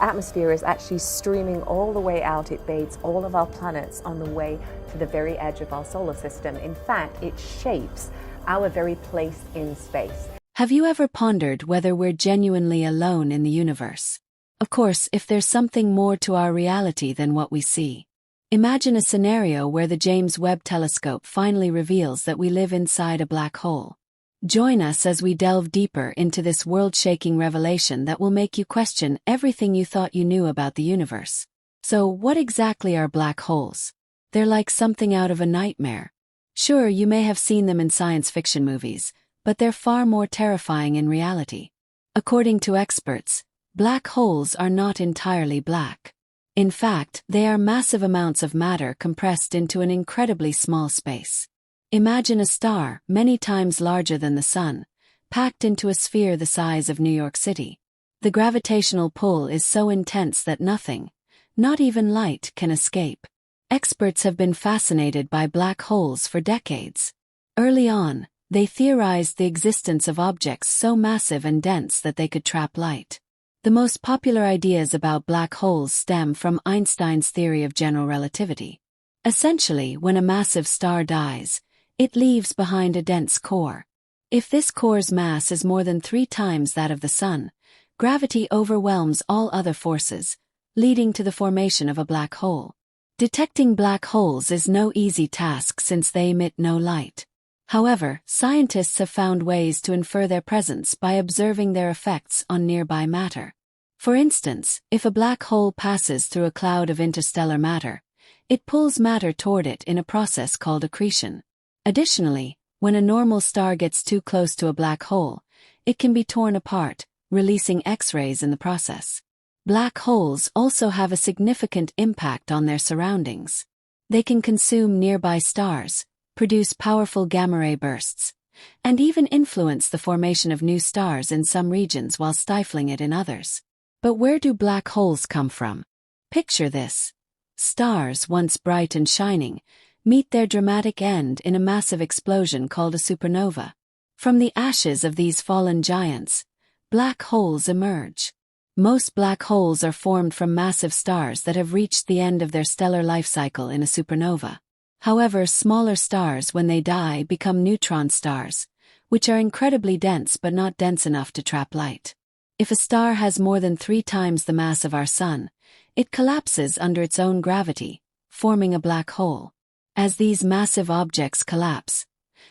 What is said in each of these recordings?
atmosphere is actually streaming all the way out. It bathes all of our planets on the way to the very edge of our solar system. In fact, it shapes our very place in space. Have you ever pondered whether we're genuinely alone in the universe? Of course, if there's something more to our reality than what we see. Imagine a scenario where the James Webb Telescope finally reveals that we live inside a black hole. Join us as we delve deeper into this world-shaking revelation that will make you question everything you thought you knew about the universe. So, what exactly are black holes? They're like something out of a nightmare. Sure, you may have seen them in science fiction movies, but they're far more terrifying in reality. According to experts, black holes are not entirely black. In fact, they are massive amounts of matter compressed into an incredibly small space. Imagine a star, many times larger than the Sun, packed into a sphere the size of New York City. The gravitational pull is so intense that nothing, not even light, can escape. Experts have been fascinated by black holes for decades. Early on, they theorized the existence of objects so massive and dense that they could trap light. The most popular ideas about black holes stem from Einstein's theory of general relativity. Essentially, when a massive star dies, it leaves behind a dense core. If this core's mass is more than 3 times that of the Sun, gravity overwhelms all other forces, leading to the formation of a black hole. Detecting black holes is no easy task since they emit no light. However, scientists have found ways to infer their presence by observing their effects on nearby matter. For instance, if a black hole passes through a cloud of interstellar matter, it pulls matter toward it in a process called accretion. Additionally, when a normal star gets too close to a black hole, it can be torn apart, releasing X-rays in the process. Black holes also have a significant impact on their surroundings. They can consume nearby stars, produce powerful gamma-ray bursts, and even influence the formation of new stars in some regions while stifling it in others. But where do black holes come from? Picture this. Stars, once bright and shining, meet their dramatic end in a massive explosion called a supernova. From the ashes of these fallen giants, black holes emerge. Most black holes are formed from massive stars that have reached the end of their stellar life cycle in a supernova. However, smaller stars, when they die, become neutron stars, which are incredibly dense but not dense enough to trap light. If a star has more than 3 times the mass of our Sun, it collapses under its own gravity, forming a black hole. As these massive objects collapse,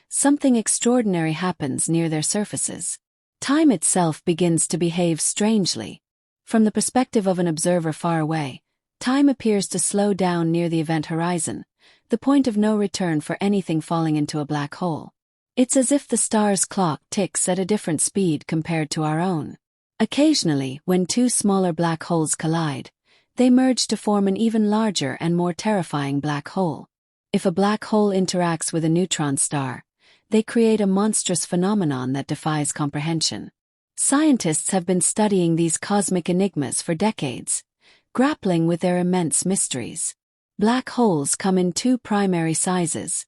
something extraordinary happens near their surfaces. Time itself begins to behave strangely. From the perspective of an observer far away, time appears to slow down near the event horizon, the point of no return for anything falling into a black hole. It's as if the star's clock ticks at a different speed compared to our own. Occasionally, when 2 smaller black holes collide, they merge to form an even larger and more terrifying black hole. If a black hole interacts with a neutron star, they create a monstrous phenomenon that defies comprehension. Scientists have been studying these cosmic enigmas for decades, grappling with their immense mysteries. Black holes come in 2 primary sizes,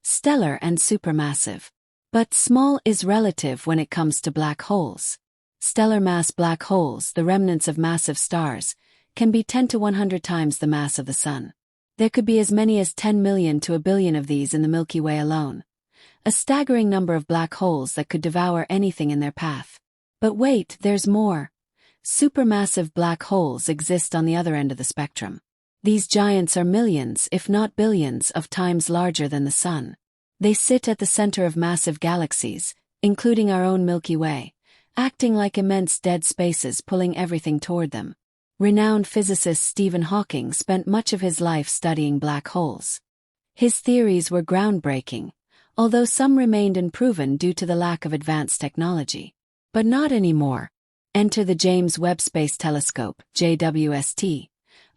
stellar and supermassive. But small is relative when it comes to black holes. Stellar mass black holes, the remnants of massive stars, can be 10 to 100 times the mass of the Sun. There could be as many as 10 million to a billion of these in the Milky Way alone. A staggering number of black holes that could devour anything in their path. But wait, there's more. Supermassive black holes exist on the other end of the spectrum. These giants are millions, if not billions, of times larger than the Sun. They sit at the center of massive galaxies, including our own Milky Way, acting like immense dead spaces pulling everything toward them. Renowned physicist Stephen Hawking spent much of his life studying black holes. His theories were groundbreaking, although some remained unproven due to the lack of advanced technology. But not anymore. Enter the James Webb Space Telescope, JWST,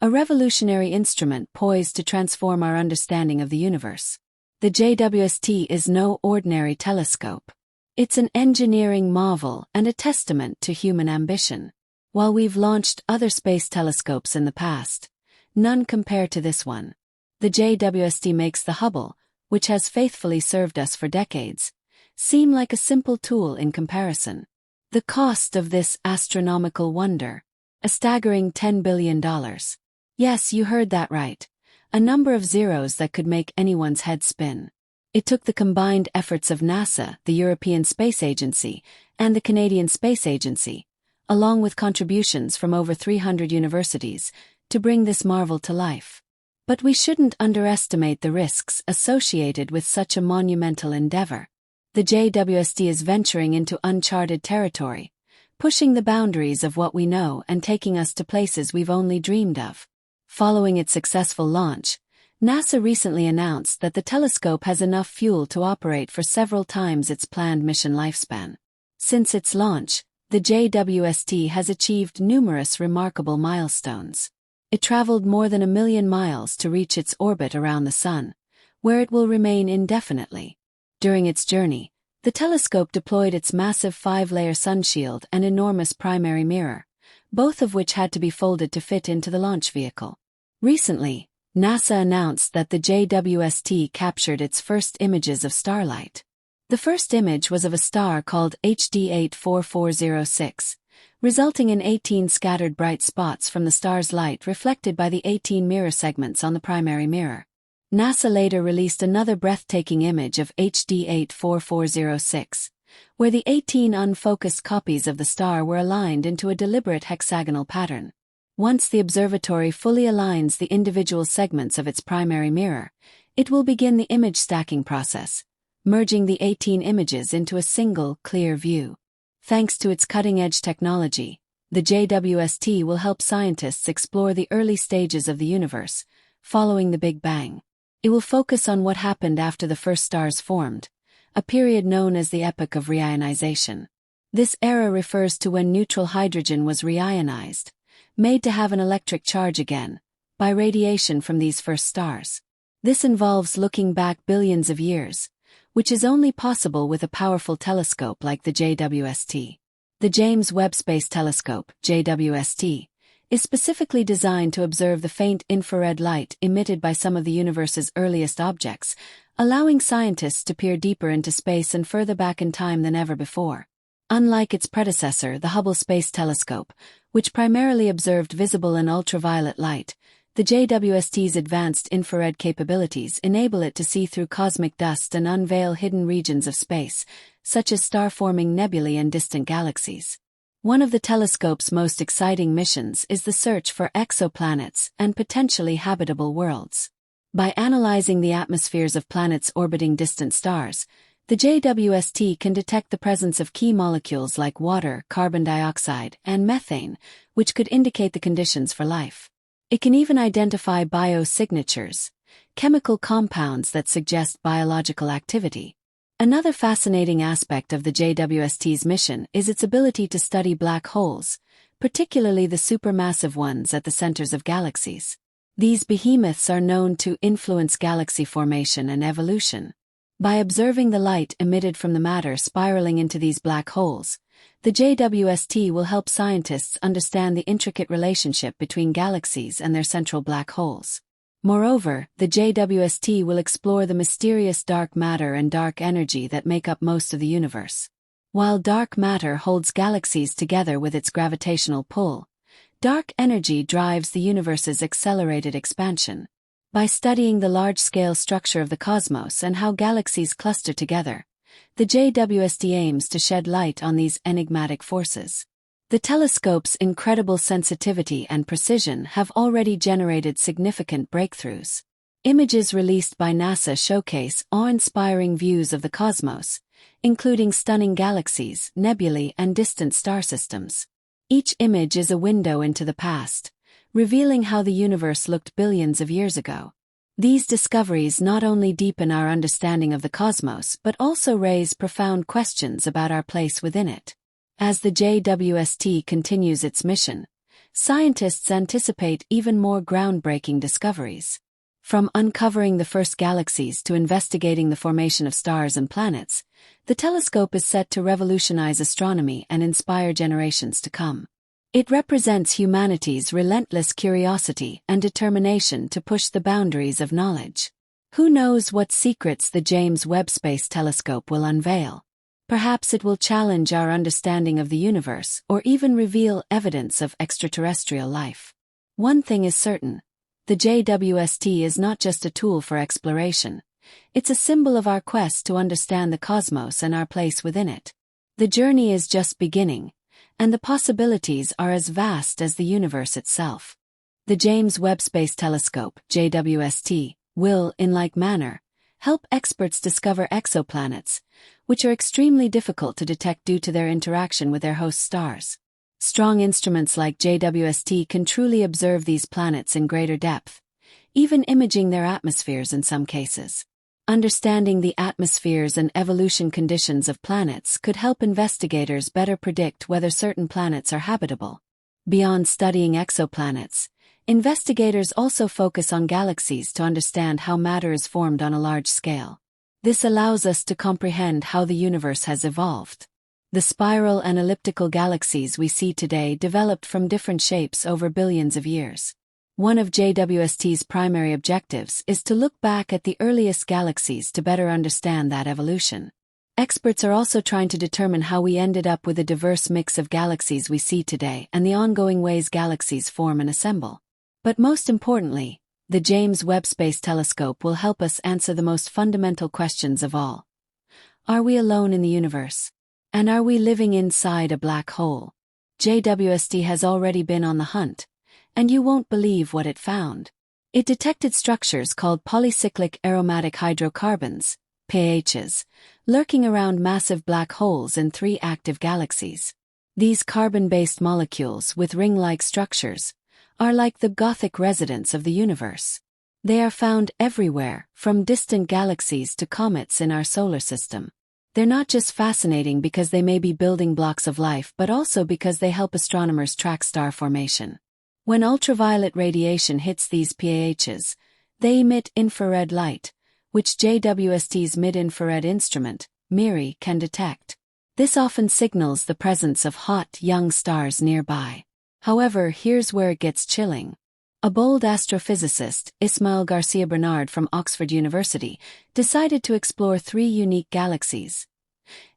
a revolutionary instrument poised to transform our understanding of the universe. The JWST is no ordinary telescope. It's an engineering marvel and a testament to human ambition. While we've launched other space telescopes in the past, none compare to this one. The JWST makes the Hubble, which has faithfully served us for decades, seem like a simple tool in comparison. The cost of this astronomical wonder. A staggering $10 billion. Yes, you heard that right. A number of zeros that could make anyone's head spin. It took the combined efforts of NASA, the European Space Agency, and the Canadian Space Agency, along with contributions from over 300 universities, to bring this marvel to life. But we shouldn't underestimate the risks associated with such a monumental endeavor. The JWST is venturing into uncharted territory, pushing the boundaries of what we know and taking us to places we've only dreamed of. Following its successful launch, NASA recently announced that the telescope has enough fuel to operate for several times its planned mission lifespan. Since its launch, the JWST has achieved numerous remarkable milestones. It traveled more than 1 million miles to reach its orbit around the Sun, where it will remain indefinitely. During its journey, the telescope deployed its massive 5-layer sunshield and enormous primary mirror, both of which had to be folded to fit into the launch vehicle. Recently, NASA announced that the JWST captured its first images of starlight. The first image was of a star called HD 84406, resulting in 18 scattered bright spots from the star's light reflected by the 18 mirror segments on the primary mirror. NASA later released another breathtaking image of HD 84406, where the 18 unfocused copies of the star were aligned into a deliberate hexagonal pattern. Once the observatory fully aligns the individual segments of its primary mirror, it will begin the image stacking process, merging the 18 images into a single, clear view. Thanks to its cutting-edge technology, the JWST will help scientists explore the early stages of the universe, following the Big Bang. It will focus on what happened after the first stars formed, a period known as the epoch of reionization. This era refers to when neutral hydrogen was reionized, made to have an electric charge again, by radiation from these first stars. This involves looking back billions of years, which is only possible with a powerful telescope like the JWST. The James Webb Space Telescope, JWST, is specifically designed to observe the faint infrared light emitted by some of the universe's earliest objects, allowing scientists to peer deeper into space and further back in time than ever before. Unlike its predecessor, the Hubble Space Telescope, which primarily observed visible and ultraviolet light, the JWST's advanced infrared capabilities enable it to see through cosmic dust and unveil hidden regions of space, such as star-forming nebulae and distant galaxies. One of the telescope's most exciting missions is the search for exoplanets and potentially habitable worlds. By analyzing the atmospheres of planets orbiting distant stars, the JWST can detect the presence of key molecules like water, carbon dioxide, and methane, which could indicate the conditions for life. It can even identify biosignatures, chemical compounds that suggest biological activity. Another fascinating aspect of the JWST's mission is its ability to study black holes, particularly the supermassive ones at the centers of galaxies. These behemoths are known to influence galaxy formation and evolution. By observing the light emitted from the matter spiraling into these black holes, the JWST will help scientists understand the intricate relationship between galaxies and their central black holes. Moreover, the JWST will explore the mysterious dark matter and dark energy that make up most of the universe. While dark matter holds galaxies together with its gravitational pull, dark energy drives the universe's accelerated expansion. By studying the large-scale structure of the cosmos and how galaxies cluster together, the JWST aims to shed light on these enigmatic forces. The telescope's incredible sensitivity and precision have already generated significant breakthroughs. Images released by NASA showcase awe-inspiring views of the cosmos, including stunning galaxies, nebulae, and distant star systems. Each image is a window into the past, revealing how the universe looked billions of years ago. These discoveries not only deepen our understanding of the cosmos but also raise profound questions about our place within it. As the JWST continues its mission, scientists anticipate even more groundbreaking discoveries. From uncovering the first galaxies to investigating the formation of stars and planets, the telescope is set to revolutionize astronomy and inspire generations to come. It represents humanity's relentless curiosity and determination to push the boundaries of knowledge. Who knows what secrets the James Webb Space Telescope will unveil? Perhaps it will challenge our understanding of the universe or even reveal evidence of extraterrestrial life. One thing is certain: the JWST is not just a tool for exploration. It's a symbol of our quest to understand the cosmos and our place within it. The journey is just beginning, and the possibilities are as vast as the universe itself. The James Webb Space Telescope, JWST, will, in like manner, help experts discover exoplanets, which are extremely difficult to detect due to their interaction with their host stars. Strong instruments like JWST can truly observe these planets in greater depth, even imaging their atmospheres in some cases. Understanding the atmospheres and evolution conditions of planets could help investigators better predict whether certain planets are habitable. Beyond studying exoplanets, investigators also focus on galaxies to understand how matter is formed on a large scale. This allows us to comprehend how the universe has evolved. The spiral and elliptical galaxies we see today developed from different shapes over billions of years. One of JWST's primary objectives is to look back at the earliest galaxies to better understand that evolution. Experts are also trying to determine how we ended up with a diverse mix of galaxies we see today and the ongoing ways galaxies form and assemble. But most importantly, the James Webb Space Telescope will help us answer the most fundamental questions of all. Are we alone in the universe? And are we living inside a black hole? JWST has already been on the hunt, and you won't believe what it found. It detected structures called polycyclic aromatic hydrocarbons, PAHs, lurking around massive black holes in 3 active galaxies. These carbon-based molecules with ring-like structures are like the Gothic residents of the universe. They are found everywhere, from distant galaxies to comets in our solar system. They're not just fascinating because they may be building blocks of life, but also because they help astronomers track star formation. When ultraviolet radiation hits these PAHs, they emit infrared light, which JWST's mid-infrared instrument, MIRI, can detect. This often signals the presence of hot, young stars nearby. However, here's where it gets chilling. A bold astrophysicist, Ismael Garcia Bernard from Oxford University, decided to explore 3 unique galaxies: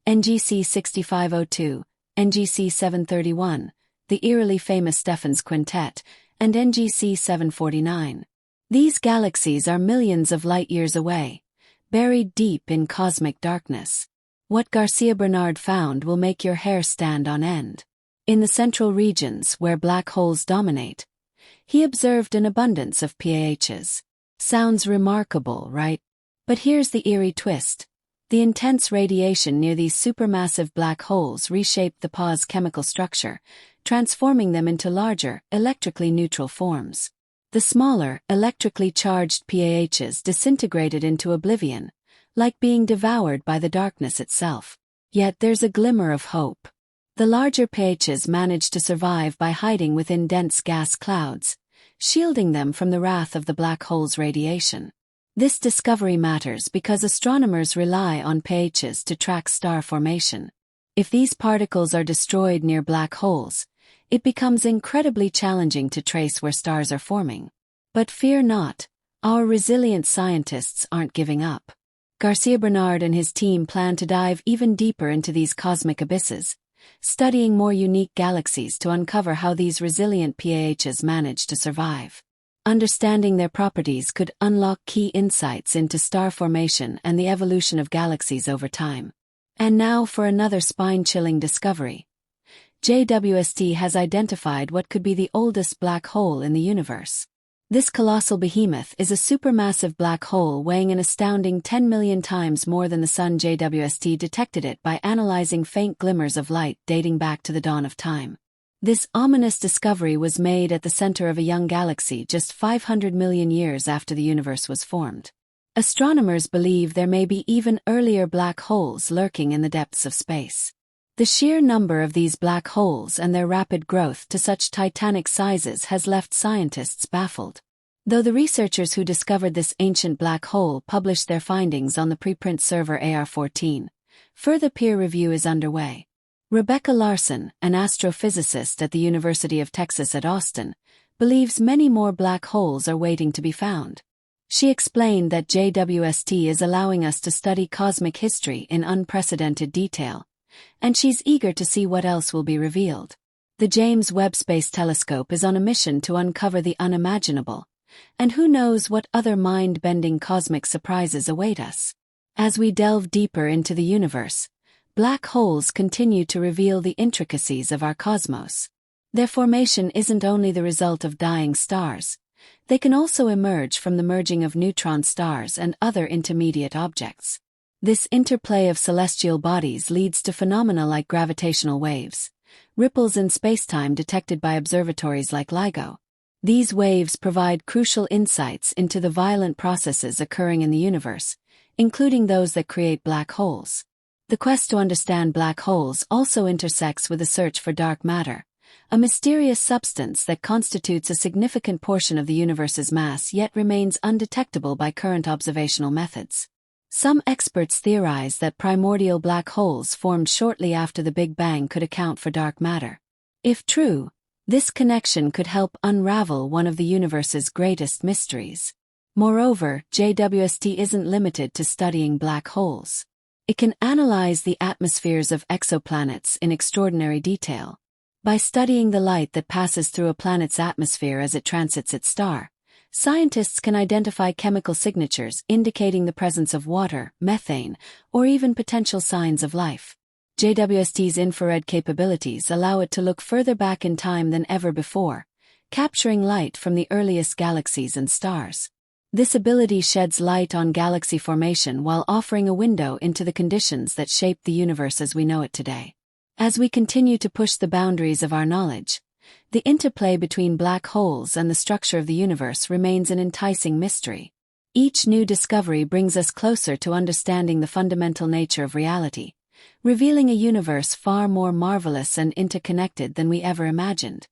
NGC 6502, NGC 731, the eerily famous Stephan's Quintet, and NGC 749. These galaxies are millions of light-years away, buried deep in cosmic darkness. What Garcia Bernard found will make your hair stand on end. In the central regions where black holes dominate, he observed an abundance of PAHs. Sounds remarkable, right? But here's the eerie twist. The intense radiation near these supermassive black holes reshaped the PAH's chemical structure, transforming them into larger, electrically neutral forms. The smaller, electrically charged PAHs disintegrated into oblivion, like being devoured by the darkness itself. Yet there's a glimmer of hope. The larger PAHs managed to survive by hiding within dense gas clouds, shielding them from the wrath of the black hole's radiation. This discovery matters because astronomers rely on PAHs to track star formation. If these particles are destroyed near black holes, it becomes incredibly challenging to trace where stars are forming. But fear not, our resilient scientists aren't giving up. Garcia Bernard and his team plan to dive even deeper into these cosmic abysses, studying more unique galaxies to uncover how these resilient PAHs manage to survive. Understanding their properties could unlock key insights into star formation and the evolution of galaxies over time. And now for another spine-chilling discovery. JWST has identified what could be the oldest black hole in the universe. This colossal behemoth is a supermassive black hole weighing an astounding 10 million times more than the Sun. JWST detected it by analyzing faint glimmers of light dating back to the dawn of time. This ominous discovery was made at the center of a young galaxy just 500 million years after the universe was formed. Astronomers believe there may be even earlier black holes lurking in the depths of space. The sheer number of these black holes and their rapid growth to such titanic sizes has left scientists baffled. Though the researchers who discovered this ancient black hole published their findings on the preprint server AR14, further peer review is underway. Rebecca Larson, an astrophysicist at the University of Texas at Austin, believes many more black holes are waiting to be found. She explained that JWST is allowing us to study cosmic history in unprecedented detail, and she's eager to see what else will be revealed. The James Webb Space Telescope is on a mission to uncover the unimaginable, and who knows what other mind-bending cosmic surprises await us. As we delve deeper into the universe, black holes continue to reveal the intricacies of our cosmos. Their formation isn't only the result of dying stars. They can also emerge from the merging of neutron stars and other intermediate objects. This interplay of celestial bodies leads to phenomena like gravitational waves, ripples in spacetime detected by observatories like LIGO. These waves provide crucial insights into the violent processes occurring in the universe, including those that create black holes. The quest to understand black holes also intersects with a search for dark matter, a mysterious substance that constitutes a significant portion of the universe's mass yet remains undetectable by current observational methods. Some experts theorize that primordial black holes formed shortly after the Big Bang could account for dark matter. If true, this connection could help unravel one of the universe's greatest mysteries. Moreover, JWST isn't limited to studying black holes. It can analyze the atmospheres of exoplanets in extraordinary detail. By studying the light that passes through a planet's atmosphere as it transits its star, scientists can identify chemical signatures indicating the presence of water, methane, or even potential signs of life. JWST's infrared capabilities allow it to look further back in time than ever before, capturing light from the earliest galaxies and stars. This ability sheds light on galaxy formation while offering a window into the conditions that shaped the universe as we know it today. As we continue to push the boundaries of our knowledge, the interplay between black holes and the structure of the universe remains an enticing mystery. Each new discovery brings us closer to understanding the fundamental nature of reality, revealing a universe far more marvelous and interconnected than we ever imagined.